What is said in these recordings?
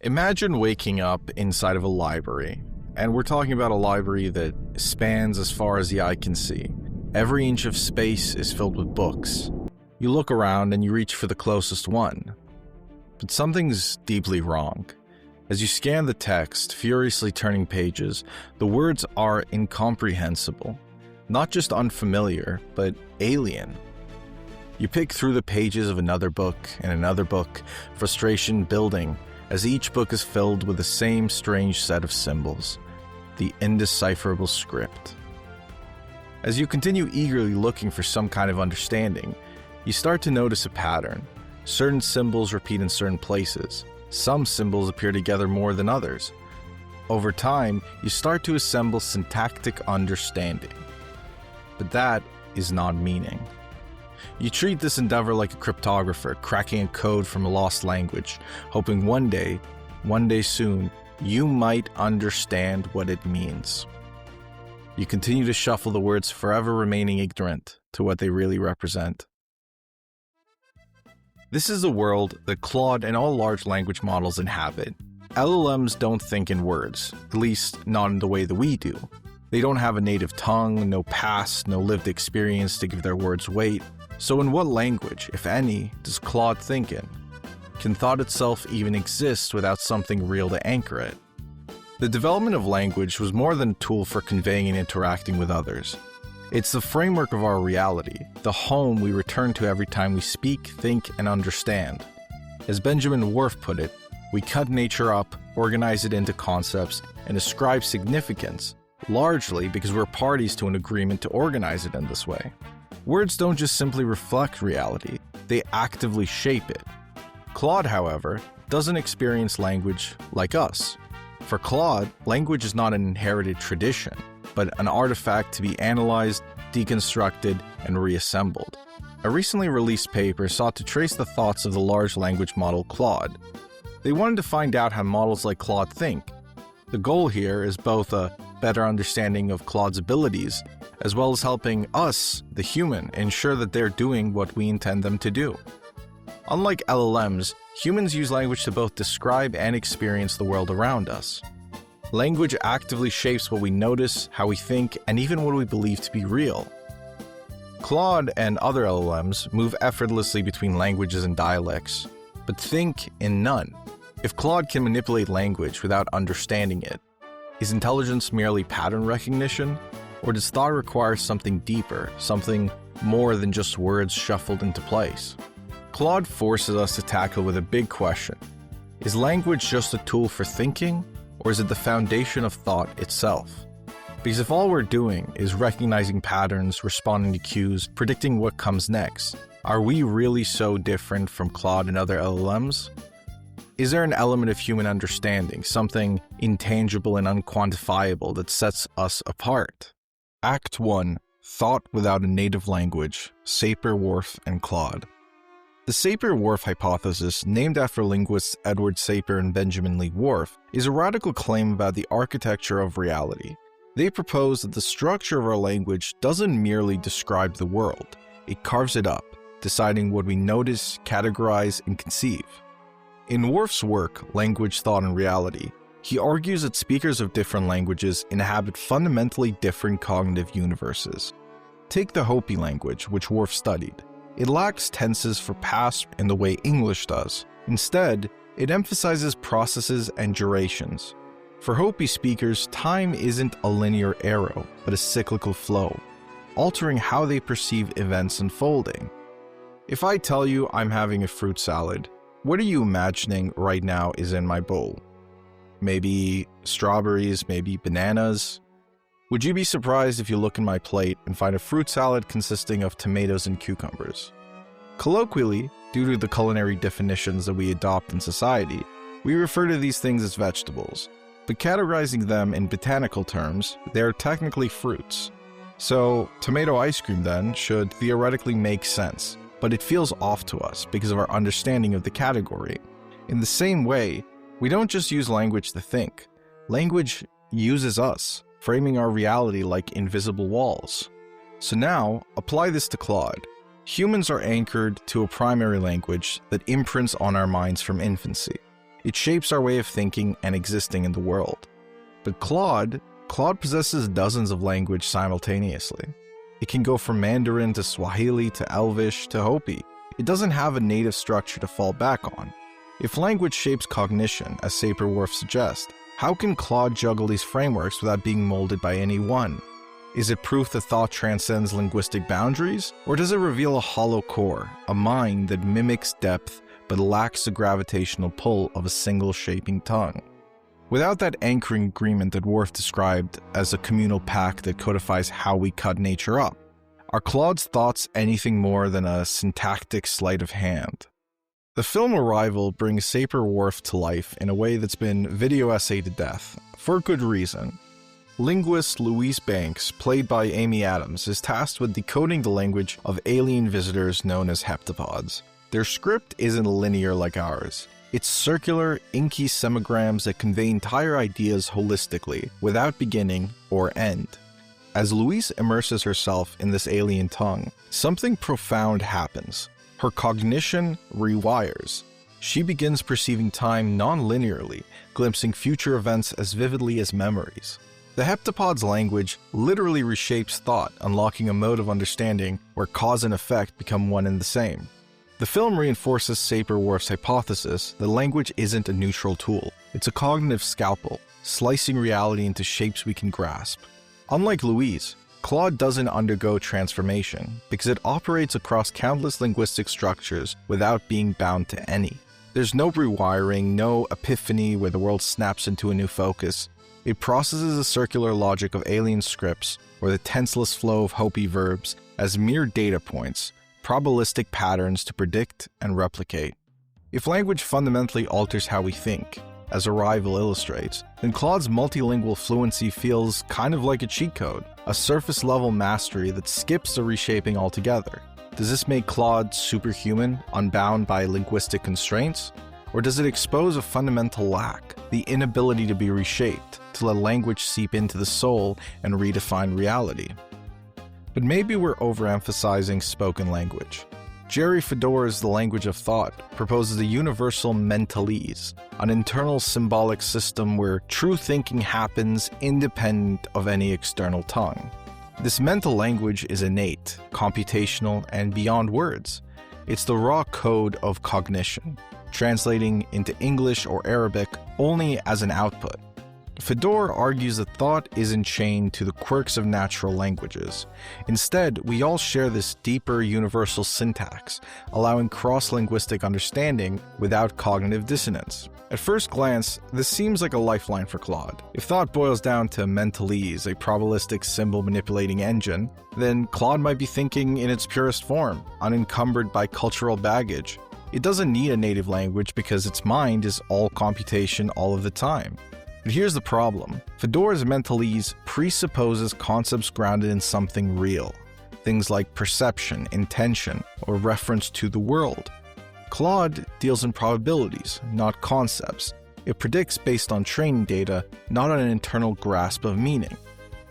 Imagine waking up inside of a library, and we're talking about a library that spans as far as the eye can see. Every inch of space is filled with books. You look around and you reach for the closest one. But something's deeply wrong. As you scan the text, furiously turning pages, the words are incomprehensible. Not just unfamiliar, but alien. You pick through the pages of another book and another book, frustration building, as each book is filled with the same strange set of symbols, the indecipherable script. As you continue eagerly looking for some kind of understanding, you start to notice a pattern. Certain symbols repeat in certain places. Some symbols appear together more than others. Over time, you start to assemble syntactic understanding. But that is not meaning. You treat this endeavor like a cryptographer cracking a code from a lost language, hoping one day soon, you might understand what it means. You continue to shuffle the words, forever remaining ignorant to what they really represent. This is the world that Claude and all large language models inhabit. LLMs don't think in words, at least not in the way that we do. They don't have a native tongue, no past, no lived experience to give their words weight. So in what language, if any, does Claude think in? Can thought itself even exist without something real to anchor it? The development of language was more than a tool for conveying and interacting with others. It's the framework of our reality, the home we return to every time we speak, think, and understand. As Benjamin Whorf put it, we cut nature up, organize it into concepts, and ascribe significance, largely because we're parties to an agreement to organize it in this way. Words don't just simply reflect reality, they actively shape it. Claude, however, doesn't experience language like us. For Claude, language is not an inherited tradition, but an artifact to be analyzed, deconstructed, and reassembled. A recently released paper sought to trace the thoughts of the large language model Claude. They wanted to find out how models like Claude think. The goal here is both a better understanding of Claude's abilities, as well as helping us, the human, ensure that they're doing what we intend them to do. Unlike LLMs, humans use language to both describe and experience the world around us. Language actively shapes what we notice, how we think, and even what we believe to be real. Claude and other LLMs move effortlessly between languages and dialects, but think in none. If Claude can manipulate language without understanding it, is intelligence merely pattern recognition? Or does thought require something deeper, something more than just words shuffled into place? Claude forces us to tackle with a big question. Is language just a tool for thinking, or is it the foundation of thought itself? Because if all we're doing is recognizing patterns, responding to cues, predicting what comes next, are we really so different from Claude and other LLMs? Is there an element of human understanding, something intangible and unquantifiable that sets us apart? Act 1. Thought without a native language, Sapir-Whorf and Claude. The Sapir-Whorf hypothesis, named after linguists Edward Sapir and Benjamin Lee Whorf, is a radical claim about the architecture of reality. They propose that the structure of our language doesn't merely describe the world, it carves it up, deciding what we notice, categorize, and conceive. In Whorf's work, Language, Thought, and Reality, he argues that speakers of different languages inhabit fundamentally different cognitive universes. Take the Hopi language, which Whorf studied. It lacks tenses for past in the way English does. Instead, it emphasizes processes and durations. For Hopi speakers, time isn't a linear arrow, but a cyclical flow, altering how they perceive events unfolding. If I tell you I'm having a fruit salad, what are you imagining right now is in my bowl? Maybe strawberries, maybe bananas. Would you be surprised if you look in my plate and find a fruit salad consisting of tomatoes and cucumbers? Colloquially, due to the culinary definitions that we adopt in society, we refer to these things as vegetables, but categorizing them in botanical terms, they are technically fruits. So, tomato ice cream then should theoretically make sense, but it feels off to us because of our understanding of the category. In the same way, we don't just use language to think. Language uses us, framing our reality like invisible walls. So now, apply this to Claude. Humans are anchored to a primary language that imprints on our minds from infancy. It shapes our way of thinking and existing in the world. But Claude possesses dozens of language simultaneously. It can go from Mandarin to Swahili to Elvish to Hopi. It doesn't have a native structure to fall back on. If language shapes cognition, as Sapir-Whorf suggests, how can Claude juggle these frameworks without being molded by any one? Is it proof that thought transcends linguistic boundaries? Or does it reveal a hollow core, a mind that mimics depth but lacks the gravitational pull of a single shaping tongue? Without that anchoring agreement that Whorf described as a communal pact that codifies how we cut nature up, are Claude's thoughts anything more than a syntactic sleight of hand? The film Arrival brings Sapir-Whorf to life in a way that's been video essayed to death, for good reason. Linguist Louise Banks, played by Amy Adams, is tasked with decoding the language of alien visitors known as heptapods. Their script isn't linear like ours. It's circular, inky semigrams that convey entire ideas holistically, without beginning or end. As Louise immerses herself in this alien tongue, something profound happens. Her cognition rewires. She begins perceiving time non-linearly, glimpsing future events as vividly as memories. The heptapod's language literally reshapes thought, unlocking a mode of understanding where cause and effect become one and the same. The film reinforces Sapir-Whorf's hypothesis that language isn't a neutral tool. It's a cognitive scalpel, slicing reality into shapes we can grasp. Unlike Louise, Claude doesn't undergo transformation because it operates across countless linguistic structures without being bound to any. There's no rewiring, no epiphany where the world snaps into a new focus. It processes the circular logic of alien scripts or the tenseless flow of Hopi verbs as mere data points, probabilistic patterns to predict and replicate. If language fundamentally alters how we think, as Arrival illustrates, then Claude's multilingual fluency feels kind of like a cheat code, a surface-level mastery that skips the reshaping altogether. Does this make Claude superhuman, unbound by linguistic constraints? Or does it expose a fundamental lack, the inability to be reshaped, to let language seep into the soul and redefine reality? But maybe we're overemphasizing spoken language. Jerry Fedor's The Language of Thought proposes a universal mentalese, an internal symbolic system where true thinking happens independent of any external tongue. This mental language is innate, computational, and beyond words. It's the raw code of cognition, translating into English or Arabic only as an output. Fedor argues that thought isn't chained to the quirks of natural languages. Instead, we all share this deeper universal syntax, allowing cross-linguistic understanding without cognitive dissonance. At first glance, this seems like a lifeline for Claude. If thought boils down to mentalese, a probabilistic symbol-manipulating engine, then Claude might be thinking in its purest form, unencumbered by cultural baggage. It doesn't need a native language because its mind is all computation all of the time. But here's the problem. Fedor's mentalese presupposes concepts grounded in something real. Things like perception, intention, or reference to the world. Claude deals in probabilities, not concepts. It predicts based on training data, not on an internal grasp of meaning.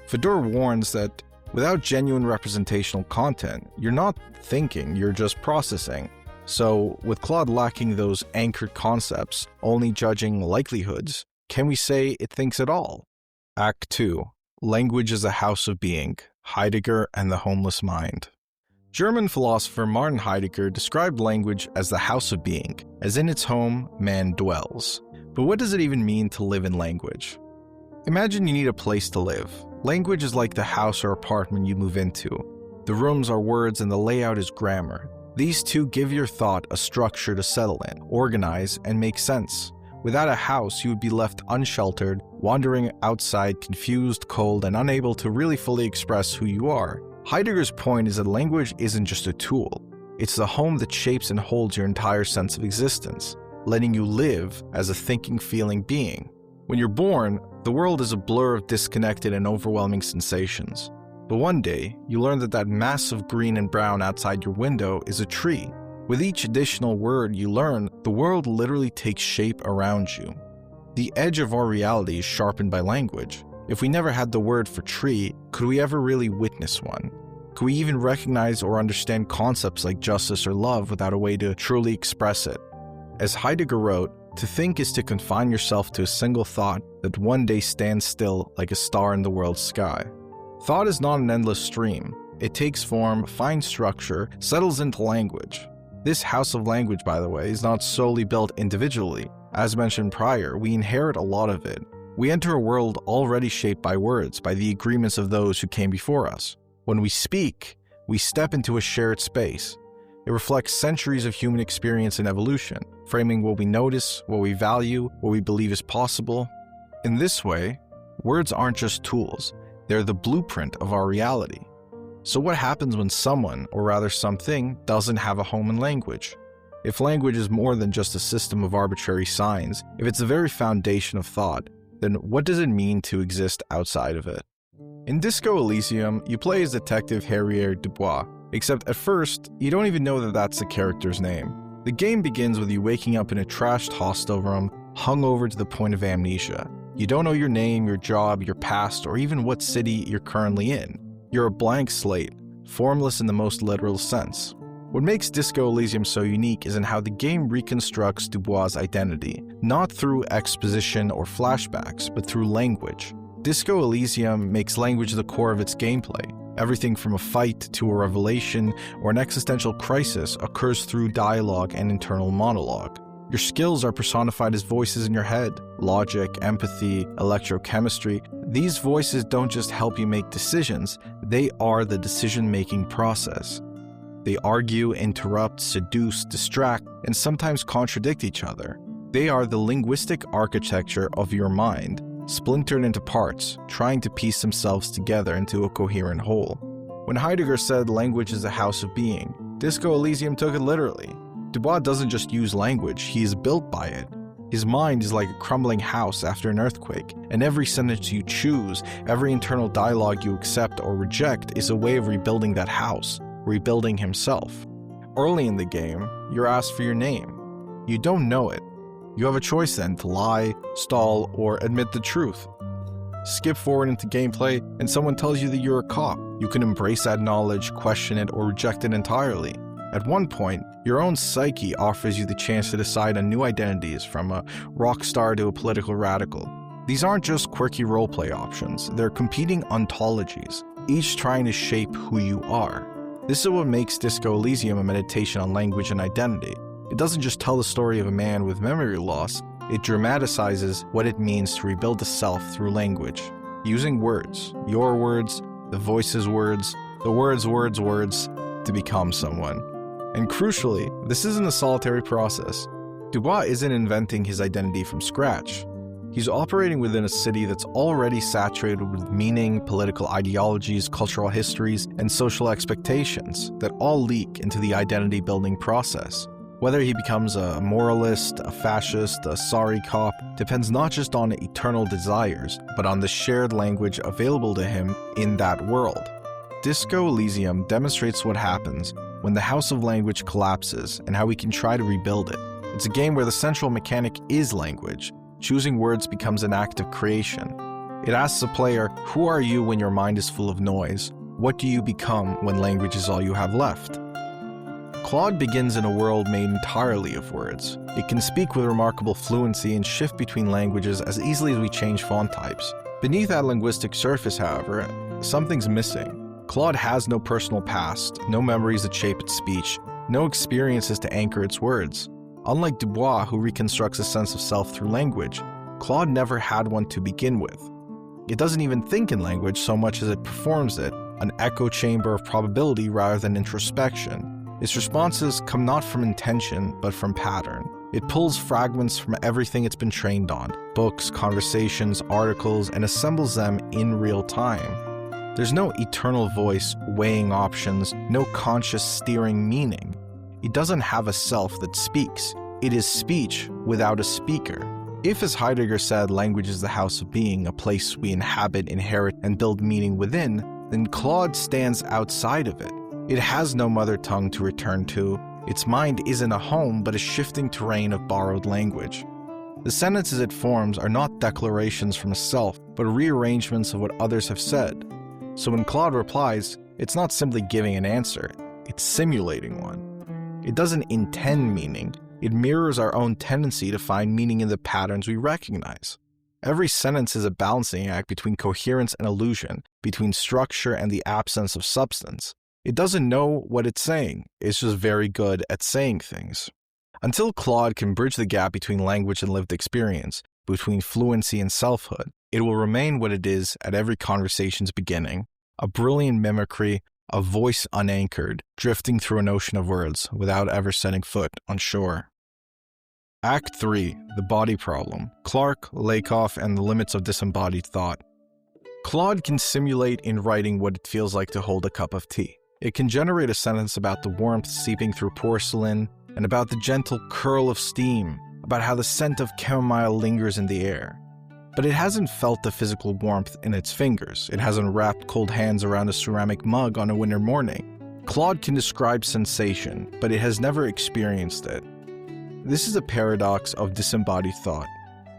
Fedor warns that without genuine representational content, you're not thinking, you're just processing. So, with Claude lacking those anchored concepts, only judging likelihoods, can we say it thinks at all? Act 2. Language as a House of Being, Heidegger and the Homeless Mind. German philosopher Martin Heidegger described language as the house of being, as in its home, man dwells. But what does it even mean to live in language? Imagine you need a place to live. Language is like the house or apartment you move into. The rooms are words and the layout is grammar. These two give your thought a structure to settle in, organize, and make sense. Without a house, you would be left unsheltered, wandering outside, confused, cold, and unable to really fully express who you are. Heidegger's point is that language isn't just a tool. It's the home that shapes and holds your entire sense of existence, letting you live as a thinking, feeling being. When you're born, the world is a blur of disconnected and overwhelming sensations. But one day, you learn that mass of green and brown outside your window is a tree. With each additional word you learn, the world literally takes shape around you. The edge of our reality is sharpened by language. If we never had the word for tree, could we ever really witness one? Could we even recognize or understand concepts like justice or love without a way to truly express it? As Heidegger wrote, To think is to confine yourself to a single thought that one day stands still like a star in the world's sky. Thought is not an endless stream. It takes form, finds structure, settles into language. This house of language, by the way, is not solely built individually. As mentioned prior, we inherit a lot of it. We enter a world already shaped by words, by the agreements of those who came before us. When we speak, we step into a shared space. It reflects centuries of human experience and evolution, framing what we notice, what we value, what we believe is possible. In this way, words aren't just tools, they're the blueprint of our reality. So what happens when someone, or rather something, doesn't have a home in language? If language is more than just a system of arbitrary signs, if it's the very foundation of thought, then what does it mean to exist outside of it? In Disco Elysium, you play as Detective Harrier Dubois, except at first, you don't even know that that's the character's name. The game begins with you waking up in a trashed hostel room, hungover to the point of amnesia. You don't know your name, your job, your past, or even what city you're currently in. You're a blank slate, formless in the most literal sense. What makes Disco Elysium so unique is in how the game reconstructs Dubois' identity, not through exposition or flashbacks, but through language. Disco Elysium makes language the core of its gameplay. Everything from a fight to a revelation or an existential crisis occurs through dialogue and internal monologue. Your skills are personified as voices in your head: logic, empathy, electrochemistry. These voices don't just help you make decisions, they are the decision-making process. They argue, interrupt, seduce, distract, and sometimes contradict each other. They are the linguistic architecture of your mind, splintered into parts, trying to piece themselves together into a coherent whole. When Heidegger said language is a house of being, Disco Elysium took it literally. Dubois doesn't just use language, he is built by it. His mind is like a crumbling house after an earthquake, and every sentence you choose, every internal dialogue you accept or reject is a way of rebuilding that house, rebuilding himself. Early in the game, you're asked for your name. You don't know it. You have a choice then to lie, stall, or admit the truth. Skip forward into gameplay and someone tells you that you're a cop. You can embrace that knowledge, question it, or reject it entirely. At one point, your own psyche offers you the chance to decide on new identities, from a rock star to a political radical. These aren't just quirky roleplay options, they're competing ontologies, each trying to shape who you are. This is what makes Disco Elysium a meditation on language and identity. It doesn't just tell the story of a man with memory loss, it dramatizes what it means to rebuild the self through language, using words, your words, the voice's words, the words to become someone. And crucially, this isn't a solitary process. Dubois isn't inventing his identity from scratch. He's operating within a city that's already saturated with meaning, political ideologies, cultural histories, and social expectations that all leak into the identity-building process. Whether he becomes a moralist, a fascist, a sorry cop, depends not just on eternal desires, but on the shared language available to him in that world. Disco Elysium demonstrates what happens when the house of language collapses and how we can try to rebuild it. It's a game where the central mechanic is language. Choosing words becomes an act of creation. It asks the player, who are you when your mind is full of noise? What do you become when language is all you have left? Claude begins in a world made entirely of words. It can speak with remarkable fluency and shift between languages as easily as we change font types. Beneath that linguistic surface, however, something's missing. Claude has no personal past, no memories that shape its speech, no experiences to anchor its words. Unlike Dubois, who reconstructs a sense of self through language, Claude never had one to begin with. It doesn't even think in language so much as it performs it, an echo chamber of probability rather than introspection. Its responses come not from intention, but from pattern. It pulls fragments from everything it's been trained on, books, conversations, articles, and assembles them in real time. There's no eternal voice weighing options, no conscious steering meaning. It doesn't have a self that speaks. It is speech without a speaker. If, as Heidegger said, language is the house of being, a place we inhabit, inherit, and build meaning within, then Claude stands outside of it. It has no mother tongue to return to. Its mind isn't a home, but a shifting terrain of borrowed language. The sentences it forms are not declarations from a self, but rearrangements of what others have said. So when Claude replies, it's not simply giving an answer, it's simulating one. It doesn't intend meaning, It mirrors our own tendency to find meaning in the patterns we recognize. Every sentence is a balancing act between coherence and illusion, between structure and the absence of substance. It doesn't know what it's saying, it's just very good at saying things. Until Claude can bridge the gap between language and lived experience, between fluency and selfhood, it will remain what it is at every conversation's beginning, a brilliant mimicry, a voice unanchored, drifting through an ocean of words without ever setting foot on shore. Act 3. The Body Problem. Clarke, Lakoff, and the Limits of Disembodied Thought. Claude can simulate in writing what it feels like to hold a cup of tea. It can generate a sentence about the warmth seeping through porcelain, and about the gentle curl of steam, about how the scent of chamomile lingers in the air. But it hasn't felt the physical warmth in its fingers. It hasn't wrapped cold hands around a ceramic mug on a winter morning. Claude can describe sensation, but it has never experienced it. This is a paradox of disembodied thought.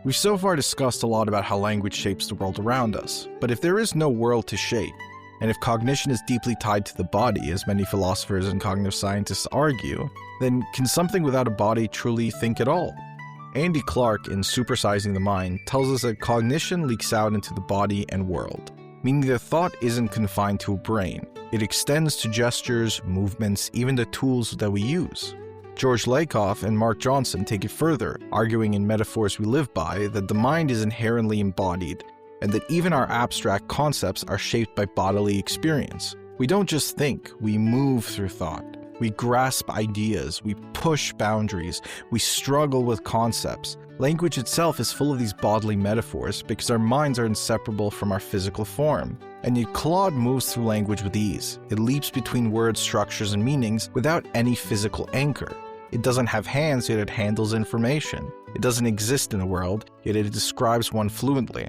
We've so far discussed a lot about how language shapes the world around us, but if there is no world to shape, and if cognition is deeply tied to the body, as many philosophers and cognitive scientists argue, then can something without a body truly think at all? Andy Clark, in Supersizing the Mind, tells us that cognition leaks out into the body and world, meaning that thought isn't confined to a brain. It extends to gestures, movements, even the tools that we use. George Lakoff and Mark Johnson take it further, arguing in Metaphors We Live By that the mind is inherently embodied, and that even our abstract concepts are shaped by bodily experience. We don't just think, we move through thought. We grasp ideas, we push boundaries, we struggle with concepts. Language itself is full of these bodily metaphors because our minds are inseparable from our physical form. And yet Claude moves through language with ease. It leaps between words, structures, and meanings without any physical anchor. It doesn't have hands, yet it handles information. It doesn't exist in the world, yet it describes one fluently.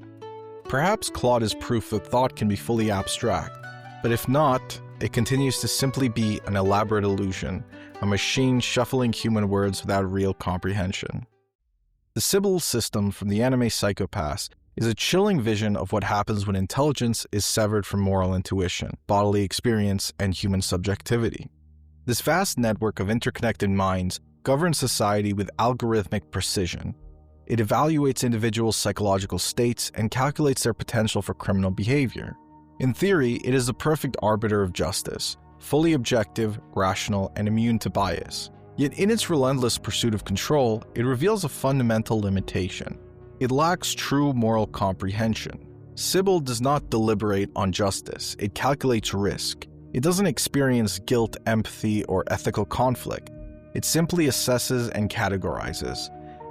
Perhaps Claude is proof that thought can be fully abstract, but if not, it continues to simply be an elaborate illusion, a machine shuffling human words without real comprehension. The Sybil system from the anime Pyscho-Pass is a chilling vision of what happens when intelligence is severed from moral intuition, bodily experience, and human subjectivity. This vast network of interconnected minds governs society with algorithmic precision. It evaluates individuals' psychological states and calculates their potential for criminal behavior. In theory, it is the perfect arbiter of justice, fully objective, rational, and immune to bias. Yet in its relentless pursuit of control, it reveals a fundamental limitation. It lacks true moral comprehension. Sybil does not deliberate on justice, it calculates risk. It doesn't experience guilt, empathy, or ethical conflict. It simply assesses and categorizes.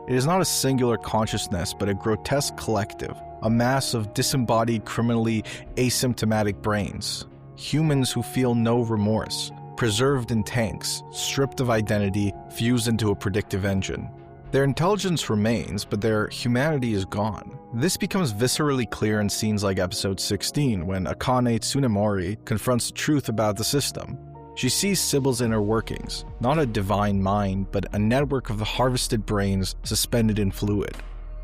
It is not a singular consciousness, but a grotesque collective, a mass of disembodied, criminally asymptomatic brains. Humans who feel no remorse, preserved in tanks, stripped of identity, fused into a predictive engine. Their intelligence remains, but their humanity is gone. This becomes viscerally clear in scenes like episode 16, when Akane Tsunemori confronts the truth about the system. She sees Sybil's inner workings, not a divine mind, but a network of the harvested brains suspended in fluid.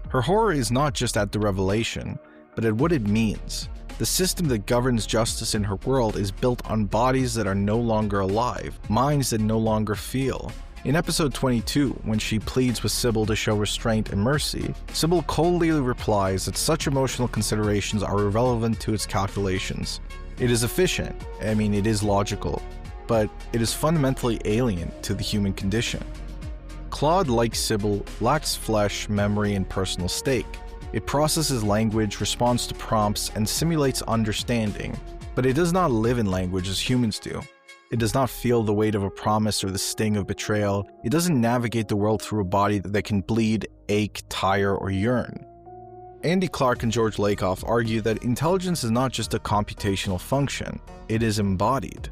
Her horror is not just at the revelation, but at what it means. The system that governs justice in her world is built on bodies that are no longer alive, minds that no longer feel. In episode 22, when she pleads with Sybil to show restraint and mercy, Sybil coldly replies that such emotional considerations are irrelevant to its calculations. It is efficient, it is logical, but it is fundamentally alien to the human condition. Claude, like Sybil, lacks flesh, memory, and personal stake. It processes language, responds to prompts, and simulates understanding, but it does not live in language as humans do. It does not feel the weight of a promise or the sting of betrayal. It doesn't navigate the world through a body that can bleed, ache, tire, or yearn. Andy Clark and George Lakoff argue that intelligence is not just a computational function, it is embodied.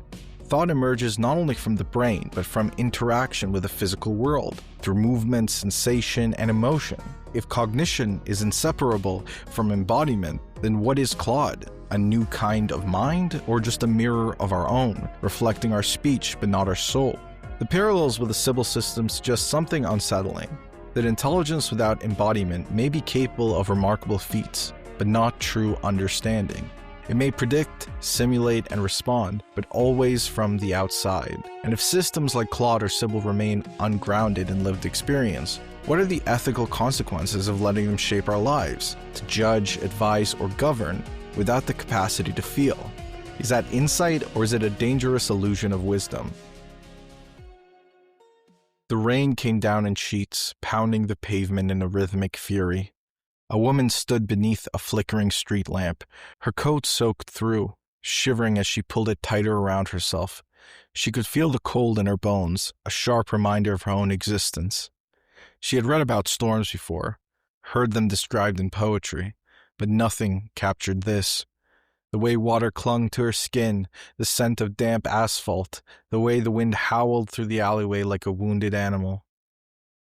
Thought emerges not only from the brain, but from interaction with the physical world, through movement, sensation, and emotion. If cognition is inseparable from embodiment, then what is Claude? A new kind of mind, or just a mirror of our own, reflecting our speech but not our soul? The parallels with the Sybil system suggest something unsettling, that intelligence without embodiment may be capable of remarkable feats, but not true understanding. It may predict, simulate, and respond, but always from the outside. And if systems like Claude or Sybil remain ungrounded in lived experience, what are the ethical consequences of letting them shape our lives, to judge, advise, or govern without the capacity to feel? Is that insight, or is it a dangerous illusion of wisdom? The rain came down in sheets, pounding the pavement in a rhythmic fury. A woman stood beneath a flickering street lamp, her coat soaked through, shivering as she pulled it tighter around herself. She could feel the cold in her bones, a sharp reminder of her own existence. She had read about storms before, heard them described in poetry, but nothing captured this. The way water clung to her skin, the scent of damp asphalt, the way the wind howled through the alleyway like a wounded animal.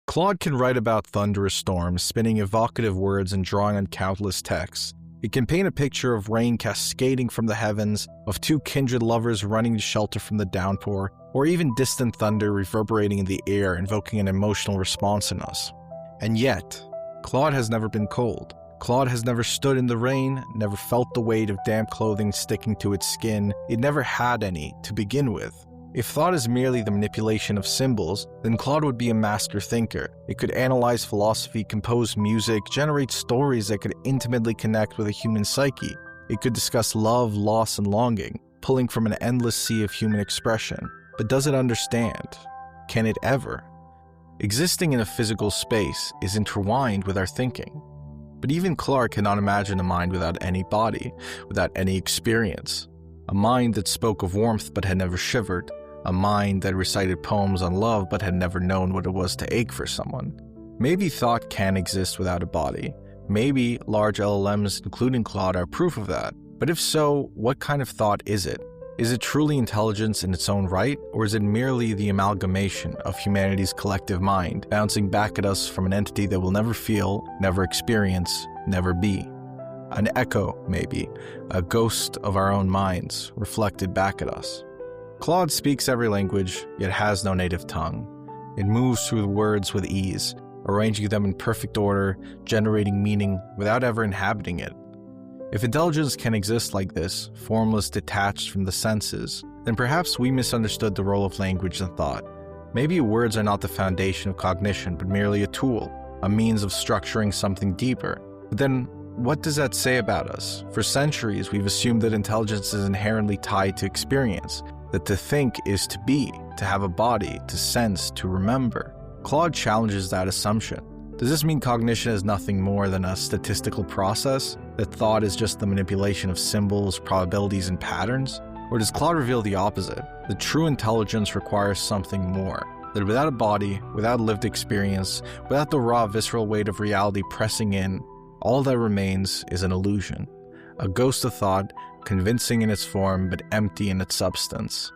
Claude can write about thunderous storms, spinning evocative words and drawing on countless texts. It can paint a picture of rain cascading from the heavens, of two kindred lovers running to shelter from the downpour, or even distant thunder reverberating in the air, invoking an emotional response in us. And yet, Claude has never been cold. Claude has never stood in the rain, never felt the weight of damp clothing sticking to its skin. It never had any to begin with. If thought is merely the manipulation of symbols, then Claude would be a master thinker. It could analyze philosophy, compose music, generate stories that could intimately connect with a human psyche. It could discuss love, loss, and longing, pulling from an endless sea of human expression. But does it understand? Can it ever? Existing in a physical space is intertwined with our thinking. But even Clark cannot imagine a mind without any body, without any experience. A mind that spoke of warmth but had never shivered. A mind that recited poems on love but had never known what it was to ache for someone. Maybe thought can exist without a body. Maybe large LLMs, including Claude, are proof of that. But if so, what kind of thought is it? Is it truly intelligence in its own right, or is it merely the amalgamation of humanity's collective mind, bouncing back at us from an entity that will never feel, never experience, never be? An echo, maybe, a ghost of our own minds, reflected back at us. Claude speaks every language, yet has no native tongue. It moves through the words with ease, arranging them in perfect order, generating meaning without ever inhabiting it. If intelligence can exist like this, formless, detached from the senses, then perhaps we misunderstood the role of language and thought. Maybe words are not the foundation of cognition, but merely a tool, a means of structuring something deeper. But then, what does that say about us? For centuries, we've assumed that intelligence is inherently tied to experience, that to think is to be, to have a body, to sense, to remember. Claude challenges that assumption. Does this mean cognition is nothing more than a statistical process? That thought is just the manipulation of symbols, probabilities, and patterns? Or does Claude reveal the opposite? That true intelligence requires something more. That without a body, without lived experience, without the raw visceral weight of reality pressing in, all that remains is an illusion. A ghost of thought, convincing in its form but empty in its substance.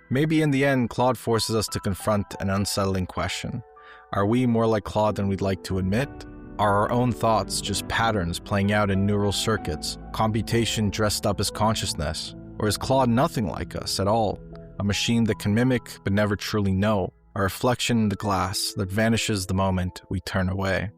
Maybe in the end, Claude forces us to confront an unsettling question. Are we more like Claude than we'd like to admit? Are our own thoughts just patterns playing out in neural circuits, computation dressed up as consciousness? Or is Claude nothing like us at all? A machine that can mimic but never truly know, a reflection in the glass that vanishes the moment we turn away?